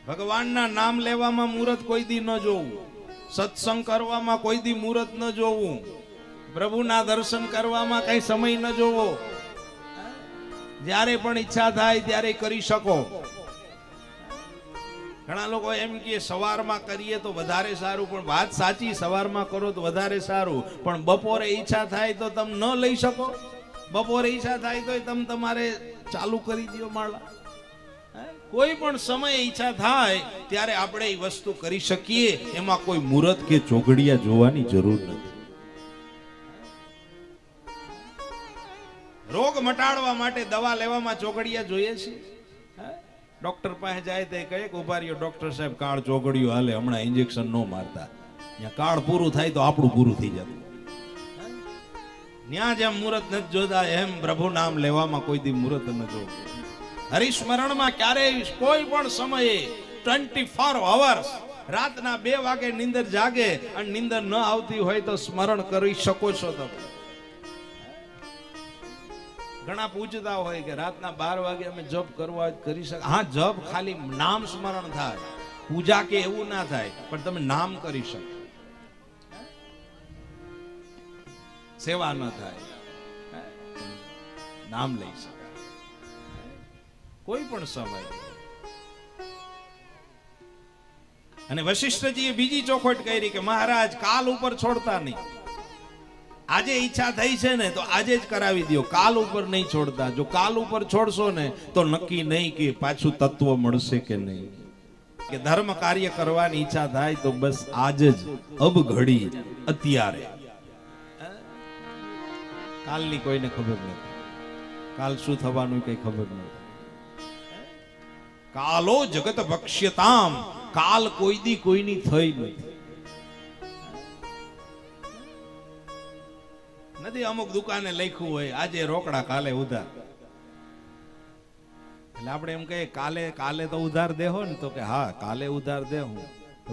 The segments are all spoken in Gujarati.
ભગવાનના નામ લેવામાં મુહૂર્ત કોઈ દી ન જોવું, સત્સંગ કરવામાં કોઈ દી મુહૂર્ત ન જોવું, પ્રભુના દર્શન કરવામાં કઈ સમય ન જોવો. જ્યારે પણ ઈચ્છા થાય ત્યારે કરી શકો. ઘણા લોકો એમ કે સવારમાં કરીએ તો વધારે સારું, પણ વાત સાચી, સવારમાં કરો તો વધારે સારું, પણ બપોરે ઈચ્છા થાય તો તમે ન લઈ શકો. બપોરે ઈચ્છા થાય તો તમે તમારે ચાલુ કરી દો માળા. કોઈ પણ સમય ઈચ્છા થાય ત્યારે આપણે એ વસ્તુ કરી શકીએ. એમાં કોઈ મુહૂર્ત કે ચોઘડિયા જોવાની જરૂર નથી. રોગ મટાડવા માટે દવા લેવામાં ચોઘડિયા જોઈએ છે. ડોક્ટર પાસે જાય તે કહે કે ઉભા રહ્યો ડોક્ટર સાહેબ, કાળ ચોઘડિયું હાલે, હમણાં ઇન્જેક્શન ન મારતા. ત્યાં કાળ પૂરું થાય તો આપણું પૂરું થઈ જતું. ત્યાં જેમ મુહૂર્ત નથી જોતા એમ પ્રભુ નામ લેવામાં કોઈ દી મુહૂર્ત ન જોવું. હરિસ્મરણમાં ક્યારેય કોઈ પણ સમયે 24 અવર્સ રાતના 2 વાગે નીંદર જાગે અને નીંદર ન આવતી હોય તો સ્મરણ કરી શકો છો તમે. ઘણા પૂછતા હોય કે રાતના 12 વાગે અમે જપ કરવા કરી શકે. હા, જપ ખાલી નામ સ્મરણ થાય, પૂજા કે એવું ના થાય, પણ તમે નામ કરી શકો. સેવા ન થાય, નામ લઈ શકો કોઈ પણ સમય. અને વશિષ્ઠજીએ બીજી ચોખવટ કરી કે મહારાજ કાલ ઉપર છોડતા નહીં. આજે ઈચ્છા થઈ છે ને તો આજે જ કરાવી દો, કાલ ઉપર નહીં છોડતા. જો કાલ ઉપર છોડશો ને તો નક્કી નહીં કે પાછું તત્વ મળશે કે નહીં. કે ધર્મ કાર્ય કરવાની ઈચ્છા થાય તો બસ આજ જ, અબ ઘડી, અત્યારે. કાલની કોઈને ખબર નથી, કાલ શું થવાનું કઈ ખબર નથી. કાલો જગત ભક્ષ્યતામ, કાલ કોઈ દી કોઈની થઈ નથી. અમુક દુકાને લખ્યું હોય આજે રોકડા કાલે ઉધાર. એટલે આપણે એમ કહીએ કાલે તો ઉધાર દેહો ને, તો કે હા કાલે ઉધાર દેહું.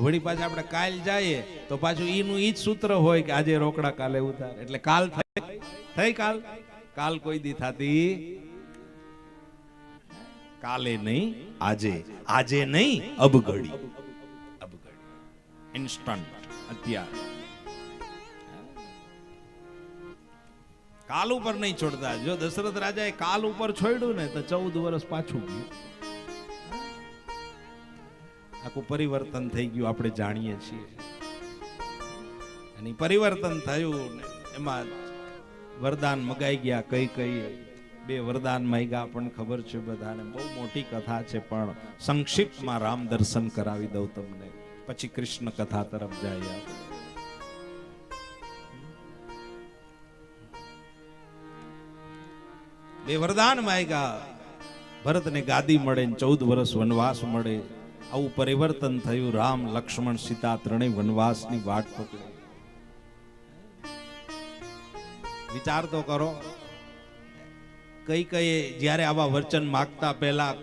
વળી પાછા આપણે કાલ જઈએ તો પાછું ઈનું ઈ જ સૂત્ર હોય કે આજે રોકડા કાલે ઉધાર. એટલે કાલ થઈ કાલ કોઈ દી થતી કાલે નહીં, આજે નહીં, અબ ઘડી, ઇન્સ્ટન્ટ, અત્યારે. કાલ ઉપર નહીં છોડતા. જો દશરથ રાજાએ કાલ ઉપર છોડ્યું ને તો 14 વર્ષ પાછું ગયું. આખું પરિવર્તન થઈ ગયું, આપણે જાણીએ છીએ. અને પરિવર્તન થયું ને એમાં વરદાન મગાઈ ગયા. કઈ 2 વરદાન માંગ્યા પણ ખબર છે બધાને. બહુ મોટી કથા છે, પણ સંક્ષિપ્તમાં રામ દર્શન કરાવી દઉં તમને, પછી કૃષ્ણ કથા તરફ જાય. બે વરદાન માંગ્યા. ભરતને ગાદી મળે, 14 વર્ષ વનવાસ મળે. આવું પરિવર્તન થયું. રામ, લક્ષ્મણ, સીતા ત્રણેય વનવાસની વાટ પકડી. વિચાર તો કરો, કઈ જ્યારે આવા વચન માગતા પહેલા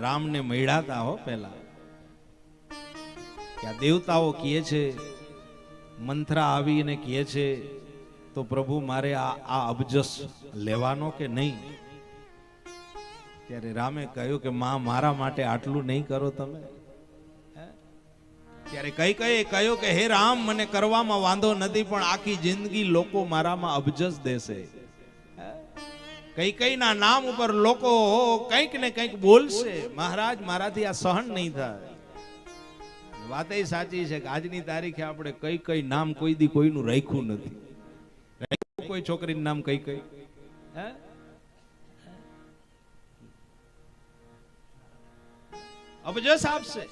રામને મળ્યા હો પહેલા કે આ દેવતાઓ કહે છે, મંથરા આવીને કહે છે તો પ્રભુ મારે આ અબજસ લેવાનો કે નહીં. ત્યારે રામે કહ્યું કે માં મારા માટે આટલું નહીં કરો તમે. ત્યારે કઈ કહ્યું કે હે રામ, મને કરવામાં વાંધો નથી, પણ આખી જિંદગી લોકો મારામાં અબજસ દેશે. કઈ ના નામ ઉપર લોકો કંઈક ને કંઈક બોલશે. મહારાજ મારાથી આ સહન નહીં થાય. વાત એ સાચી છે કે આજની તારીખે આપણે કઈ નામ કોઈ દી કોઈનું રાખ્યું નથી. કોઈ છોકરીનું નામ કઈ અબજસ આપશે.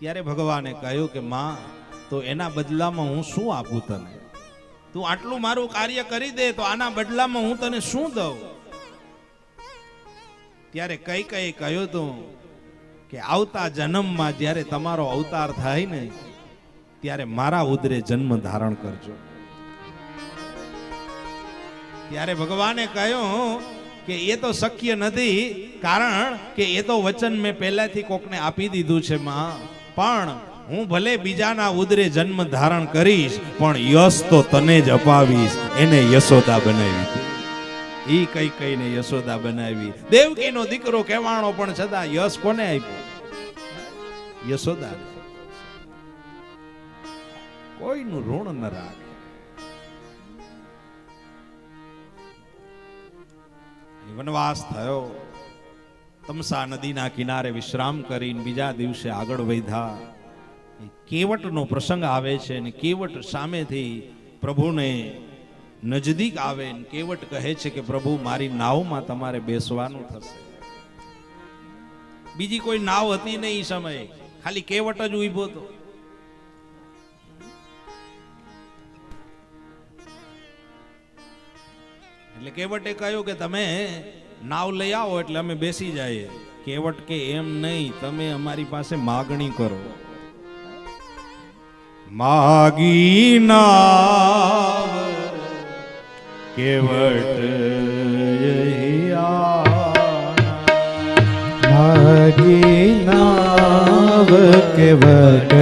ત્યારે ભગવાને કહ્યું કે માં, તો એના બદલામાં હું શું આપું તને? તું આટલું મારું કાર્ય કરી દે તો આના બદલામાં હું તને શું દઉં? ત્યારે કઈ કહ્યું તું કે આવતા જન્મમાં જ્યારે તમારો અવતાર થાય ને ત્યારે મારા ઉદરે જન્મ ધારણ કરજો. ત્યારે ભગવાને કહ્યું કે એ તો શક્ય નથી, કારણ કે એ તો વચન મેં પહેલાથી કોકને આપી દીધું છે માં. પણ હું ભલે બીજાના ઉદરે જન્મ ધારણ કરીશ, પણ યશ તો તને જ અપાવીશ. એને યશોદા બનાવી. ઈ કઈને યશોદા બનાવી. દેવકીનો દીકરો કહેવાણો પણ છતાં યશ કોને આપ્યો? યશોદા કોઈનું ઋણ ન રાખે. વનવાસ થયો, તમસા નદીના કિનારે વિશ્રામ કરીને બીજા દિવસે આગળ વધ્યા. કેવટનો પ્રસંગ આવે છે અને કેવટ સામેથી પ્રભુને નજદીક આવે ને કેવટ કહે છે કે પ્રભુ મારી નાવમાં તમારે બેસવાનું થશે. બીજી કોઈ નાવ હતી નહીં એ સમયે, ખાલી કેવટ જ ઉભો હતો. એટલે કેવટે કહ્યું કે તમે નાવ લઈ આવો એટલે અમે બેસી જઈએ. કેવટ કે એમ નહીં, તમે અમારી પાસે માગણી કરો. માગી નાવ કેવટ માગી નાવ કેવટ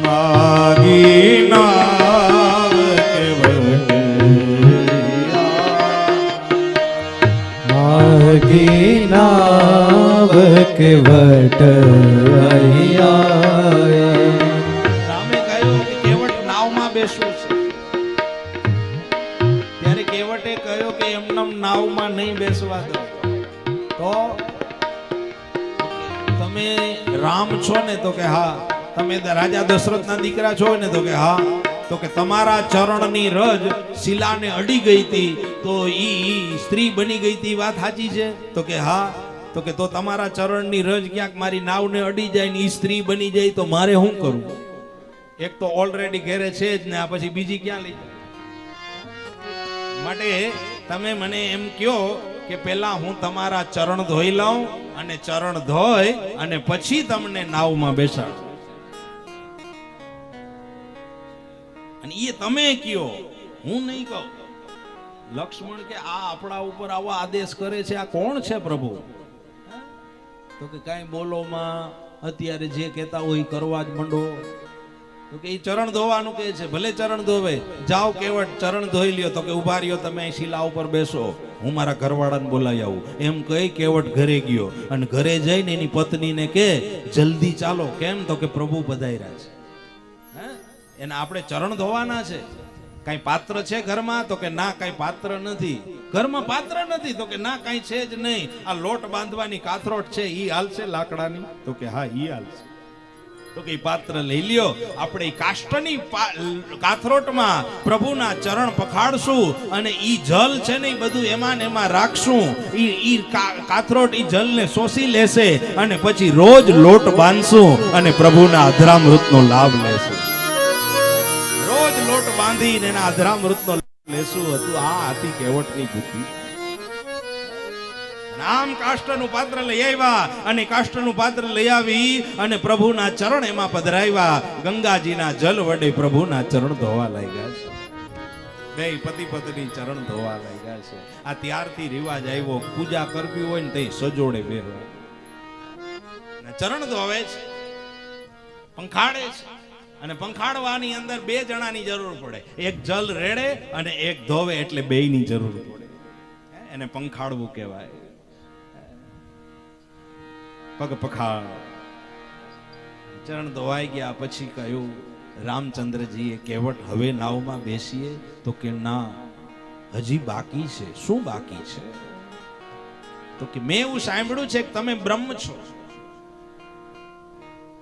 માગી નાવ કેવટ માગી નાવ કેવટ રામે કહ્યું કે કેવટ નાવમાં બેસવું છે. ત્યારે કેવટે કહ્યું કે એમનેમ નાવમાં નહીં બેસવા દો. તો તમે રામ છો ને? તો કે હા. તમે રાજા દશરથના દીકરા છો ને? તો કે હા. તો કે તમારા ચરણની રજ શિલાને અડી ગઈ હતી તો ઈ સ્ત્રી બની ગઈ હતી, વાત સાચી છે? તો કે હા. તો કે તો તમારા ચરણની રજ ક્યાંક મારી નાવને અડી જાય ને ઈ સ્ત્રી બની જાય તો મારે શું કરવું? એક તો ઓલરેડી ઘરે છે જ ને, આ પછી બીજી ક્યાં લઈ જાય? માટે તમે મને એમ કહો કે પેલા હું તમારા ચરણ ધોઈ લઉં અને ચરણ ધોઈ અને પછી તમને નાવમાં બેસાડું. અને એ તમે કયો, હું નહીં કહું. લક્ષ્મણ કે આ આપણા ઉપર આવો આદેશ કરે છે, આ કોણ છે પ્રભુ? તો કે કાંઈ બોલો માં, અત્યારે જે કહેતા હોય કરવા જ મંડો. તો કે એ ચરણ ધોવાનું કહે છે, ભલે ચરણ ધોવે. જાઓ કેવટ ચરણ ધોઈ લ્યો. તો કે ઉભા રહ્યો, તમે અહીં શિલા ઉપર બેસો, હું મારા ઘરવાળાને બોલાવી આવું. એમ કહી કેવટ ઘરે ગયો અને ઘરે જઈને એની પત્નીને કે જલ્દી ચાલો. કેમ? તો કે પ્રભુ પધાર્યા છે. એને આપણે ચરણ ધોવાના છે. કઈ પાત્ર છે ઘરમાં? તો કે ના, કઈ પાત્ર નથી. ઘરમાં પાત્ર નથી? તો કે ના, કઈ છે જ નહીં. આ લોટ બાંધવાની કાથરોટ છે, ઈ હાલશે લાકડાની? તો કે હા, ઈ હાલશે. તો કે પાત્ર લઈ લ્યો. આપણે કાષ્ટની કાથરોટમાં પ્રભુના ચરણ પખાડશું અને ઈ જલ છે ને ઈ બધું એમાં ને એમાં રાખશું. ઈ કાથરોટ ઈ જલને શોષી લેશે અને પછી રોજ લોટ બાંધશું અને પ્રભુના અધરામૃતનો લાભ લેશું. રોજ લોટ બાંધીને એના અધરામૃતનો લાભ લેશું. હતું આ હતી કેવટની બુદ્ધિ. આમ કાષ્ટનું પાત્ર લઈ આવ્યા અને કાષ્ટનું પાત્ર લઈ આવી અને પ્રભુના ચરણ એમાં પધરાવ્યા. ગંગાજીના જલ વડે પ્રભુના ચરણ ધોવા લાગ્યા છે. બે પતિ પત્ની ચરણ ધોવા લાગ્યા છે. આ ત્યારથી રિવાજ આવ્યો, પૂજા કરવી હોય ને તે સજોડે બેહવા. ચરણ ધોવે છે, પંખાડે છે. અને પંખાડવાની અંદર બે જણાની જરૂર પડે. એક જલ રેડે અને એક ધોવે, એટલે બેયની જરૂર પડે. એને પંખાડવું કહેવાય. પગ પખાડ, ચરણ ધોવાઈ ગયા. પછી કહ્યું રામચંદ્રજીએ, કેવટ હવે નાવમાં બેસીએ? તો કે ના, હજી બાકી છે. શું બાકી છે? તો કે મેં એવું સાંભળ્યું છે કે તમે બ્રહ્મ છો,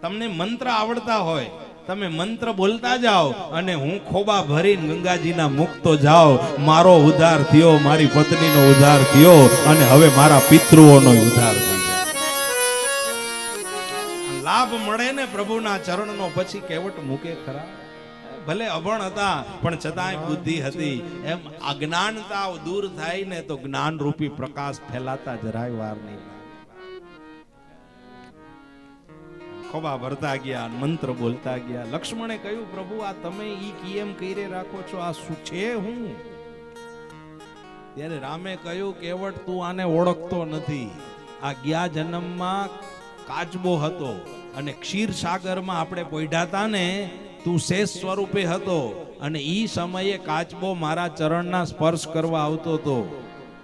તમને મંત્ર આવડતા હોય, તમે મંત્ર બોલતા જાઓ અને હું ખોબા ભરીને ગંગાજીના મુક્તો જાઓ. મારો ઉદ્ધાર થયો, મારી પત્નીનો ઉદ્ધાર થયો અને હવે મારા પિતૃઓનો ઉદ્ધાર થયો. લાભ મળે ને પ્રભુના ચરણનો, પછી કેવટ મૂકે ખરા? ભલે અભણ હતા પણ છતાંય બુદ્ધિ હતી. એમ અજ્ઞાનતા દૂર થાય ને તો જ્ઞાન રૂપી પ્રકાશ ફેલાતા જરાય વાર નહીં. ખોબા ભરતા ગયા, મંત્ર બોલતા ગયા. લક્ષ્મણે કહ્યું, પ્રભુ આ તમે ઈ કેમ કીરે રાખો છો? આ શું છે? હું ત્યારે રામે કહ્યું, કેવટ તું આને ઓળખતો નથી. આ ગયા જન્મમાં કાચબો હતો અને ક્ષીર સાગરમાં આપણે પોઢાતા ને, તું શેષ સ્વરૂપે હતો અને ઈ સમયે કાચબો મારા ચરણના સ્પર્શ કરવા આવતો હતો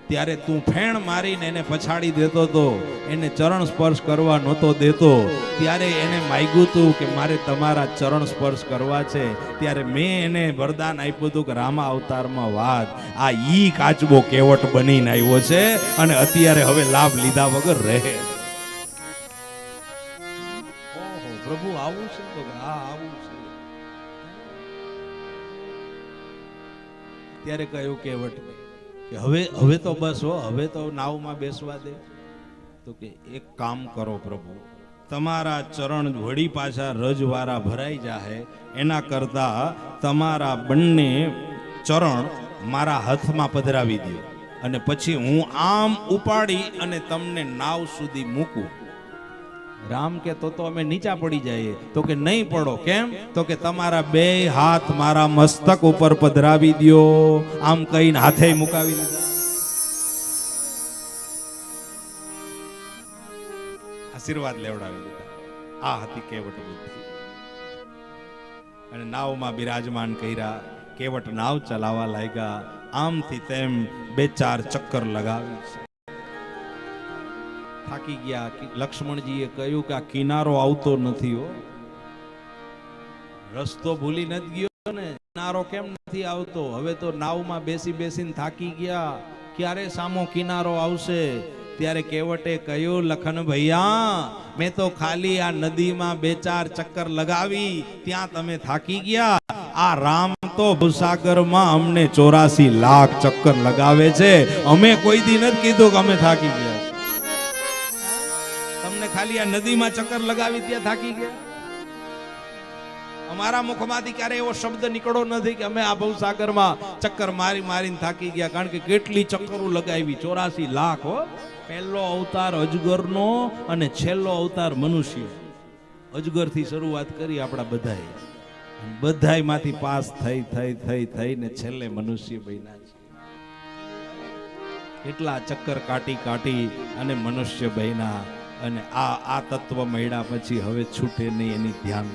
ત્યારે તું ફેણ મારીને એને પછાડી દેતો તો, એને ચરણ સ્પર્શ કરવા નહોતો દેતો, ત્યારે એને માગ્યું તું કે મારે તમારા ચરણ સ્પર્શ કરવા છે. ત્યારે મેં એને વરદાન આપ્યું હતું કે રામા અવતારમાં વાત આ ઈ કાચબો કેવટ બનીને આવ્યો છે અને અત્યારે હવે લાભ લીધા વગર રહે. ઓહો, પ્રભુ આવું છે તો હા આવું છે. ત્યારે કહ્યું કેવટ કે હવે તો બસ હો, હવે તો નાવમાં બેસવા દે. તો કે એક કામ કરો પ્રભુ, તમારા ચરણ વળી પાછા રજવારા ભરાઈ જાહે એના કરતા તમારા બંને ચરણ મારા હાથમાં પધરાવી દો અને પછી હું આમ ઉપાડી અને તમને નાવ સુધી મૂકું. રામ કે તો અમે નીચા પડી જઈએ. તો કે નહીં પડો. કેમ? તો કે તમારા બે હાથ મારા મસ્તક ઉપર પધરાવી દ્યો. આમ કહીને હાથે મુકાવી લીધા. આશીર્વાદ લેવડાવી દીધા. આ હતી કેવટ બુદ્ધિ. અને નાવમાં બિરાજમાન કર્યા. કેવટ નાવ ચલાવવા લાગ્યા. આમથી તેમ 2-4 ચક્કર લગાવી. થાકી ગયા. લક્ષ્મણજીએ કહ્યું કે આ કિનારો આવતો નથી હો. રસ્તો ભૂલી નથી ગયો ને, કિનારો કેમ નથી આવતો? હવે તો નાવમાં બેસી બેસીને થાકી ગયા, ક્યારે સામો કિનારો આવશે? ત્યારે કેવટે કહ્યું, લખન ભૈયા, મેં તો ખાલી આ નદીમાં 2-4 ચક્કર લગાવી, ત્યાં તમે થાકી ગયા. આ રામ તો ભવસાગરમાં અમને 84 લાખ ચક્કર લગાવે છે. અમે કોઈ દી નથી કીધું કે અમે થાકી ગયા. તમને ખાલી આ નદીમાં ચક્કર લગાવી ત્યાં થાકી ગયા? અમારા મુખમાંથી ક્યારે એવો શબ્દ નીકળ્યો નથી કે અમે આ ભવસાગરમાં ચક્કર મારી મારીને થાકી ગયા. કારણ કે કેટલી ચક્કરો લગાવી, 84 લાખ હો. પહેલો અવતાર અજગરનો અને છેલ્લો અવતાર મનુષ્ય. અજગરથી શરૂઆત કરી આપણા બધાય માંથી પાસ થઈને છેલ્લે મનુષ્ય બન્યા છે. એટલા ચક્કર કાટી અને મનુષ્ય બન્યા. અને આ તત્વ મળ્યા પછી હવે છૂટે નહીં એની ધ્યાન